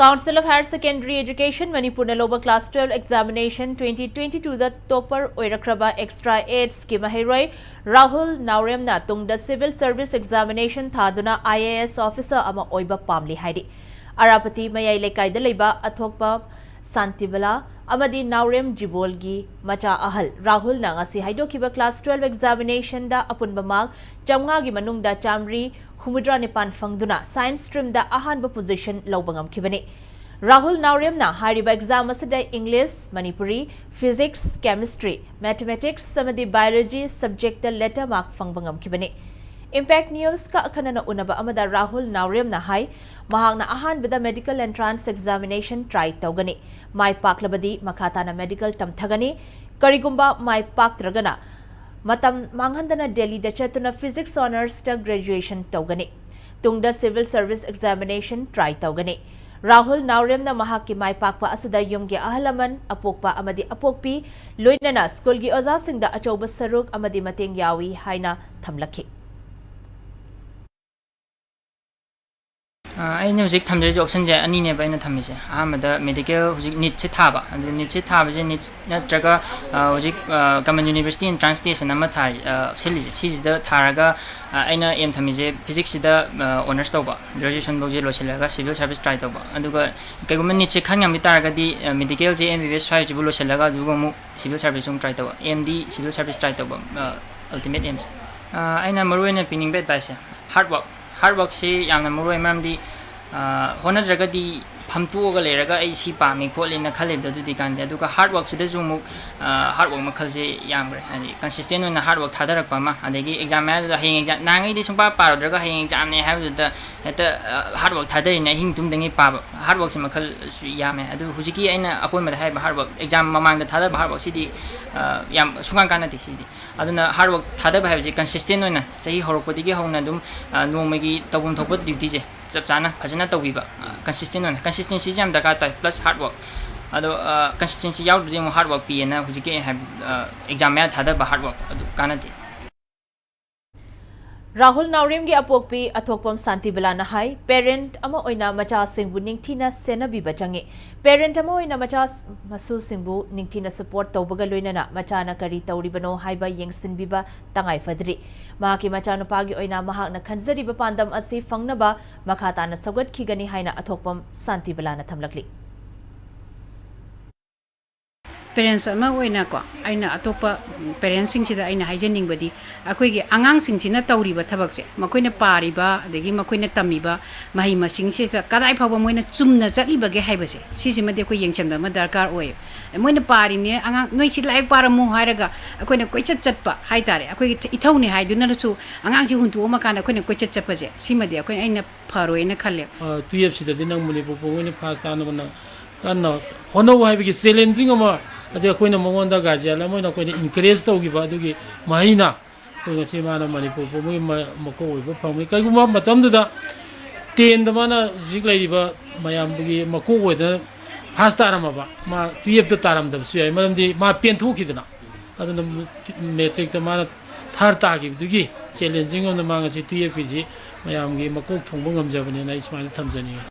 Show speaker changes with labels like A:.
A: Council of Higher Secondary Education Manipur Naloba Class 12 Examination 2022 the topper Oirakraba Extra 8 Scheme Mahiroi Rahul NAOREM na tungda Civil Service Examination thaduna IAS officer ama oiba pamli haidi Arapati Mayai Lekai Leba Athokpa Santibala Amadi NAOREM Jibolgi Macha Ahal Rahul na ngasi haidokiba Class 12 Examination da apun bamag Jamngagi manungda Chamri Humudra Nipan Fangduna Science Stream da ahanba position lawbangam kibani Rahul NAOREM na hariba exam asada English, Manipuri, Physics, Chemistry, Mathematics, samadi Biology subject da letter mark fangbangam kibani Impact News ka akanana unaba amada Rahul NAOREM na hai mahang na ahan bida medical entrance examination try tawgani mai paklabadi makata na medical tamthagani karigumba mai paktragana matam manghandana Delhi da chetuna physics honors ta graduation tawgani tungda civil service examination try tawgani Rahul NAOREM na mahaki mai pakpa asada yumge ahalaman apokpa amadi apokpi loinana school gi oza singda achauba saruk amadi mateng yawi haina thamlaki
B: I know Zik Tamil options and in a Bina Tamis. I'm the medical Nitsi Taba and the Nitsi Taba Nits Natraga, Gaman University and Translation Amatai, she's the Taraga, Aina M Tamise, physics the honors toba, graduation Bozilo Shelaga, civil service tritoba, and the government Nitsi Kanyam Mitaraga, the medical MBS Tribulo Shelaga, Dugomu, civil service tritoba, MD, civil service tritoba, ultimate aims. Aina Maruina pinning bed by hard work. Hard work say yamna muroi maramdi hona dragadi phamtuoga leraga ai si pami kholi na khalib da dudi kan aduga hard work sida jumu hard work makhal se yamre ani consistent na hard work thadarak pama adegi exam ma da heng exam nangai di sungpa paro draga heng exam ne ha da eta hard work thadari na hing tum dangi pa hard work se makhal su yame adu hujiki aina akoi ma da hai hard work exam mamang da thada hard work sidi yam sungang kana de sidi aduna hard work thada ba habi consistent na sahi horokpodi gi hona dum nomagi tabum thokpa duty je chap chana phajana tawbiba consistent na consistency jam daka ta plus hard work ado consistency yaw dum hard work pi na hujike have exam ma thada ba hard work adu kana de
A: Rahul NAOREM gi apokpi athokpam santi belana hai parent ama oina macha singbu ningthina senabi bachangi parent ama oina macha masu singbu ningthina support tawbaga loinana macha na kari tawribano haiba yengsin biba tangai fadri mahaki macha no pagi oina mahak na khanjari ba pandam asi fangnaba makhata na sagat khigani haina athokpam santi belana thamlakli
C: Parents ama oina ko aina atopa parents sing sida aina haijening badi akoi gi angang sing sina tawri ba thabak se makoina pari ba adegi makoina tami ba mahi masing se kadai phawa moina chumna chatli ba ge haiba se si si made ko yengchamda ma darkar oy moina pari ne angang noi si lai paramu hairaga akoina koi chat chat pa hai tare akoi ithau ni haiduna su angang si huntu ma kana akoina koi chat chat pa je si made akoina aina pharoina khalle
D: tuyep sida dinang muli po ngone fast ana bana kanna hono haibi gi challenging ama ade koina mongonda gajala moina koina encourage tawgi ba dugi mahina koina semana Manipur po mo mako oiba phamni kaiguma matam da 10 da mana jiglai ba mayam bugi mako oida fast tarama ba ma tuyep da taram da su ai maramdi ma pen thukidna aduna metric da mana thar ta gi dugi challenging on the manga si tuyep ji mayam gi mako thongbo ngamjabani na ismail thamjani